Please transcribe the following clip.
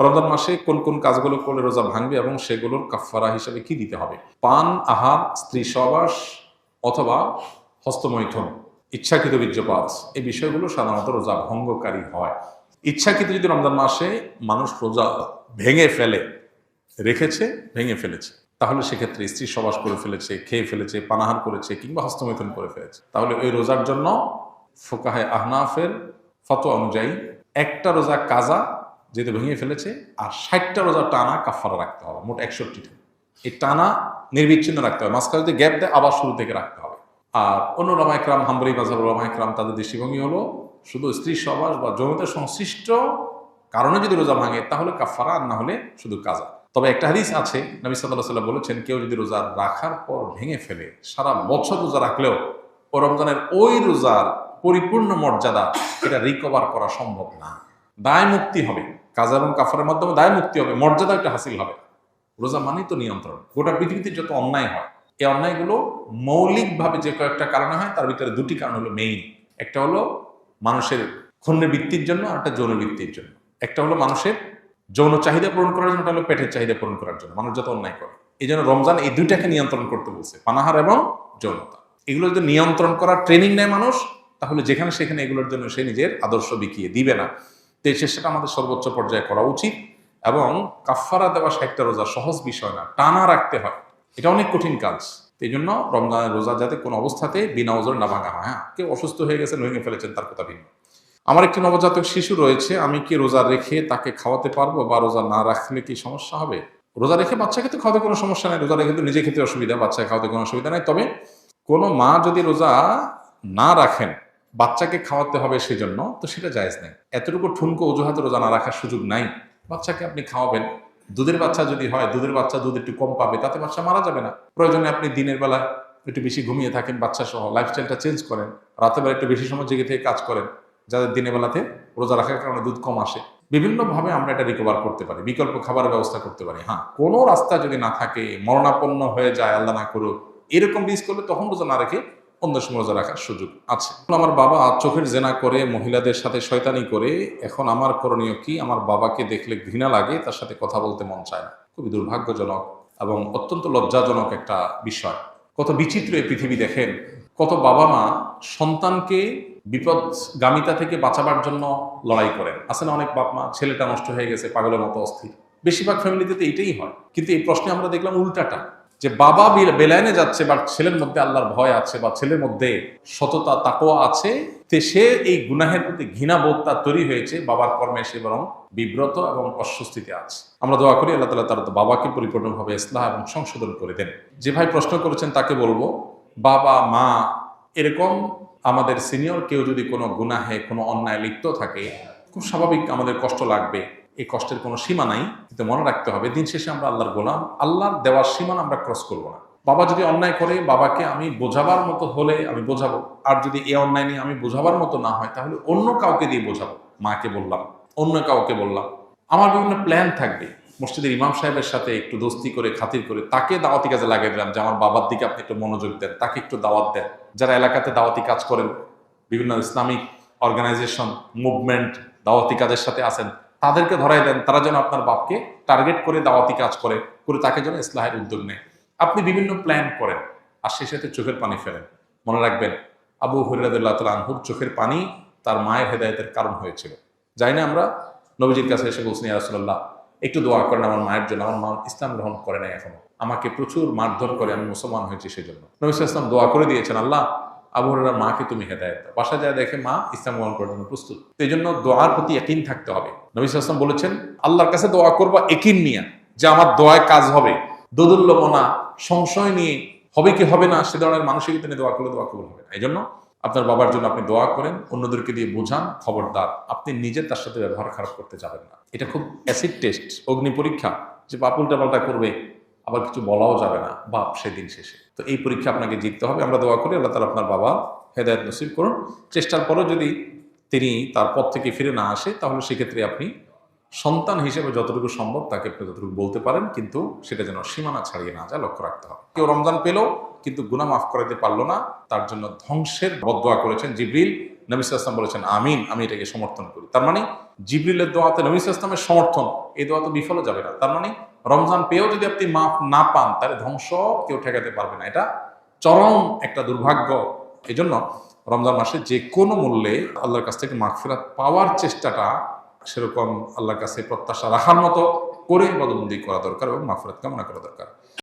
রমজান মাসে কোন কোন কাজগুলো করলে রোজা ভাঙবে এবং সেগুলোর কাফফারা হিসেবে কি দিতে হবে? পান, আহার, স্ত্রী সহবাস অথবা হস্তমৈথুন, ইচ্ছাকৃত বীর্যপাত, এই বিষয়গুলো সাধারণত রোজা ভঙ্গকারী হয়। ইচ্ছাকৃত যদি রমজান মাসে মানুষ রোজা ভেঙে ফেলে, রেখেছে ভেঙে ফেলেছে, তাহলে সেক্ষেত্রে স্ত্রী সহবাস করে ফেলেছে, খেয়ে ফেলেছে, পানাহার করেছে কিংবা হস্তমৈথুন করে ফেলেছে, তাহলে ওই রোজার জন্য ফুকাহে আহনাফের ফতোয়া অনুযায়ী একটা রোজা কাজা যেহেতু ভেঙে ফেলেছে, আর 60টা রোজা টানা কাফারা রাখতে হবে, মোট 61টা। এই টানা নির্বিচ্ছিন্ন রাখতে হবে, মাঝখানে যদি গ্যাপ দেয় আবার শুরু থেকে রাখতে হবে। আর অন্য ওলামা ইকরাম, হাম্বলী মাযহাবের ওলামা ইকরাম, তাদের দৃষ্টিভঙ্গি হলো শুধু স্ত্রী সহবাস বা যৌনতা সংশ্লিষ্ট কারণে যদি রোজা ভাঙে তাহলে কাফারা, আর না হলে শুধু কাজা। তবে একটা হাদিস আছে, নবী সাল্লাল্লাহু আলাইহি ওয়াসাল্লাম বলেছেন, কেউ যদি রোজা রাখার পর ভেঙে ফেলে, সারা বছর রোজা রাখলেও ও রমজানের ওই রোজার পরিপূর্ণ মর্যাদা এটা রিকভার করা সম্ভব না। দায় মুক্তি হবে, কাজা এবং কাফারের মাধ্যমে দায় মুক্তি হবে, মর্যাদা একটা হাসিল হবে। রোজা মানেই তো নিয়ন্ত্রণ। গোটা পৃথিবীতে যত অন্যায় হয়, এই অন্যায়গুলো মৌলিকভাবে যে কয়েকটা কারণে হয়, তার ভিতরে দুটি কারণ হলো মেইন। একটা হলো মানুষের ক্ষুণ্ণ বৃত্তির জন্য, আর একটা যৌন বৃত্তির জন্য। একটা হলো মানুষের যৌন চাহিদা পূরণ করার জন্য, একটা হলো পেটের চাহিদা পূরণ করার জন্য মানুষ যত অন্যায় করে। এই জন্য রমজান এই দুইটাকে নিয়ন্ত্রণ করতে বলছে, পানাহার এবং যৌনতা। এগুলো যদি নিয়ন্ত্রণ করার ট্রেনিং নেয় মানুষ, তাহলে যেখানে সেখানে এগুলোর জন্য সে নিজের আদর্শ বিকিয়ে দিবে না। তো এই চেষ্টাটা আমাদের সর্বোচ্চ পর্যায়ে করা উচিত। এবং কাফফারা দেওয়া 60টা রোজা সহজ বিষয় না, টানা রাখতে হয়, এটা অনেক কঠিন কাজ। এই জন্য রমজানের রোজা যাতে কোনো অবস্থাতে বিনা ওজর না ভাঙা হয়। হ্যাঁ, কেউ অসুস্থ হয়ে গেছেন, ভেঙে ফেলেছেন, তার কথা ভিন্ন। আমার একটি নবজাতক শিশু রয়েছে, আমি কি রোজা রেখে তাকে খাওয়াতে পারবো, বা রোজা না রাখলে কি সমস্যা হবে? রোজা রেখে বাচ্চাকে তো খাওয়াতে কোনো সমস্যা নেই, রোজা রেখে তো নিজে খেতে অসুবিধা, বাচ্চাকে খাওয়াতে কোনো অসুবিধা নেই। তবে কোনো মা যদি রোজা না রাখেন, বাচ্চাকে খাওয়াতে হবে সেজন্য, তো সেটা জায়েজ নেই। এতটুকু ঠুনকো অজুহাতে রোজা না রাখার সুযোগ নাই। বাচ্চাকে আপনি খাওয়াবেন, দুধের বাচ্চা যদি হয়, দুধের বাচ্চা দুধ একটু কম পাবে, তাতে বাচ্চা মারা যাবে না। প্রয়োজনে আপনি দিনের বেলা একটু বেশি ঘুমিয়ে থাকেন বাচ্চা সহ, লাইফস্টাইলটা চেঞ্জ করেন, রাতের বেলা একটু বেশি সময় জেগে থেকে কাজ করেন, যাদের দিনের বেলাতে রোজা রাখার কারণে দুধ কম আসে। বিভিন্নভাবে আমরা এটা রিকভার করতে পারি, বিকল্প খাবারের ব্যবস্থা করতে পারি। হ্যাঁ, কোনো রাস্তা যদি না থাকে, মরণাপন্ন হয়ে যায়, আল্লাহ না করুক, এরকম রিস্ক করলে তখন রোজা না রেখে অন্য সময় রোজা রাখার সুযোগ আছে। আমার বাবা চোখের জেনা করে, মহিলাদের সাথে শয়তানি করে, এখন আমার করণীয় কি? আমার বাবাকে দেখলে ঘৃণা লাগে, তার সাথে কথা বলতে মন চায় না। খুবই দুর্ভাগ্যজনক এবং অত্যন্ত লজ্জাজনক একটা বিষয়। কত বিচিত্র এই পৃথিবী দেখেন, কত বাবা মা সন্তানকে বিপদগামিতা থেকে বাঁচাবার জন্য লড়াই করেন। আছে না অনেক বাপ মা, ছেলেটা নষ্ট হয়ে গেছে, পাগলের মতো অস্থির। বেশিরভাগ ফ্যামিলিতে তো এইটাই হয়। কিন্তু এই প্রশ্নে আমরা দেখলাম উল্টাটা, যে বাবা বেলাইনে যাচ্ছে, বা ছেলের মধ্যে আল্লাহর ভয় আছে, বা ছেলের মধ্যে সততা তাকওয়া আছে, তে সে এই গুনাহের প্রতি ঘৃণাবোধ তার তৈরি হয়েছে, বাবার কর্মে সে বরং বিব্রত এবং অস্বস্তিতে আছে। আমরা দোয়া করি আল্লাহ তাআলা তার বাবাকে পরিপূর্ণভাবে ইসলাহ এবং সংশোধন করে দেন। যে ভাই প্রশ্ন করেছেন তাকে বলবো, বাবা মা এরকম আমাদের সিনিয়র কেউ যদি কোনো গুনাহে, কোনো অন্যায় লিপ্ত থাকে, খুব স্বাভাবিক আমাদের কষ্ট লাগবে। এই কষ্টের কোনো সীমা নাই, কিন্তু মনে রাখতে হবে দিন শেষে আমরা আল্লাহর গোলাম, আল্লাহর দেওয়ার সীমানা আমরা ক্রস করবো না। বাবা যদি অন্যায় করে, বাবাকে আমি বোঝাবার মতো হলে আমি বোঝাবো, আর যদি এই অন্যায় নিয়ে আমি বোঝাবার মতো না হয়, তাহলে অন্য কাউকে দিয়ে বোঝাবো। মাকে বললাম, অন্য কাউকে বললাম। আমার বিভিন্ন প্ল্যান থাকবে, মসজিদের ইমাম সাহেবের সাথে একটু দোস্তি করে, খাতির করে তাকে দাওয়াতি কাজে লাগিয়ে দিলাম, যে আমার বাবার দিকে আপনি একটু মনোযোগ দেন, তাকে একটু দাওয়াত দেন। যারা এলাকাতে দাওয়াতি কাজ করেন, বিভিন্ন ইসলামিক অর্গানাইজেশন, মুভমেন্ট, দাওয়াতি কাজের সাথে আছেন, তাদেরকে ধরাই দেন, তারা যেন আপনার বাপকে টার্গেট করে দাওয়াতি কাজ করে তাকে যেন ইসলাহের উদ্যোগ নেয়। আপনি বিভিন্ন প্ল্যান করেন, আর সেই সাথে চোখের পানি ফেলেন। মনে রাখবেন, আবু হুরায়রা রাদিয়াল্লাহু তাআলা আনহুর চোখের পানি তার মায়ের হেদায়েতের কারণ হয়েছিল। যাই না আমরা নবীজির কাছে এসে বলছেন, ইয়া রাসূলুল্লাহ একটু দোয়া করেন আমার মায়ের জন্য, আমার মা ইসলাম গ্রহণ করে নাই এখনো, আমাকে প্রচুর মারধর করে, আমি মুসলমান হয়েছি সেজন্য। নবী সাল্লাল্লাহু আলাইহি ওয়াসাল্লাম দোয়া করে দিয়েছেন, আল্লাহ আবু হুরায়রার মাকে তুমি হেদায়েত দাও। বাসায় যায় দেখে মা ইসলাম গ্রহণ করার জন্য প্রস্তুত। তো এই জন্য দোয়ার প্রতি ইয়াকিন থাকতে হবে। নবী সাল্লাল্লাহু আলাইহি ওয়াসাল্লাম বলেছেন, আল্লাহর কাছে দোয়া করবা ইয়াকিন নিয়ে, যে আমার দোয়ায় কাজ হবে। দোদুল্যমনা, সংশয় নিয়ে হবে কি হবে না সে ধরনের মানসিকতা নিয়ে দোয়া করলে দোয়া কবুল হবে না। এই জন্য আপনার বাবার জন্য আপনি দোয়া করেন, অন্যদেরকে দিয়ে বোঝান, খবরদার আপনি নিজে তার সাথে ব্যবহার খারাপ করতে যাবেন না। এটা খুব অ্যাসিড টেস্ট, অগ্নি পরীক্ষা, যে বাপ উল্টাপাল্টা করবে, আবার কিছু বলাও যাবে না বাপ সেদিন শেষে। তো এই পরীক্ষা আপনাকে জিততে হবে। আমরা দোয়া করি আল্লাহ তাআলা আপনার বাবা হেদায়েত নসিব করুন। চেষ্টার পরও যদি তিনি তার পথ থেকে ফিরে না আসে, তাহলে সেক্ষেত্রে আপনি সন্তান হিসেবে যতটুকু সম্ভব তাকে আপনি যতটুকু বলতে পারেন, কিন্তু সেটা যেন সীমানা ছাড়িয়ে না যায়, লক্ষ্য রাখতে হবে। কেউ রমজান পেল কিন্তু গুনাহ মাফ করাতে পারলো না, তার জন্য ধ্বংসের বদদোয়া করেছেন জিবরিল নবী সাল্লাল্লাহু আলাইহি ওয়াসাল্লাম বলেছেন আমিন, আমি এটাকে সমর্থন করি। তার মানে জিবরিলের দোয়াতে নবী সাল্লাল্লাহু আলাইহি ওয়াসাল্লামের সমর্থন, এই দোয়া তো বিফলে যাবে না। তার মানে রমজান পেয়েও যদি আপনি মাফ না পান, তাহলে ধ্বংস কেউ ঠেকাতে পারবে না, এটা চরম একটা দুর্ভাগ্য। এই জন্য রমজান মাসে যে কোনো মূল্যে আল্লাহর কাছ থেকে মাগফিরাত পাওয়ার চেষ্টাটা সেরকম আল্লাহর কাছে প্রত্যাশা রাখার মতো করে ইবাদতবন্দি করা দরকার এবং মাগফিরাত কামনা করা দরকার।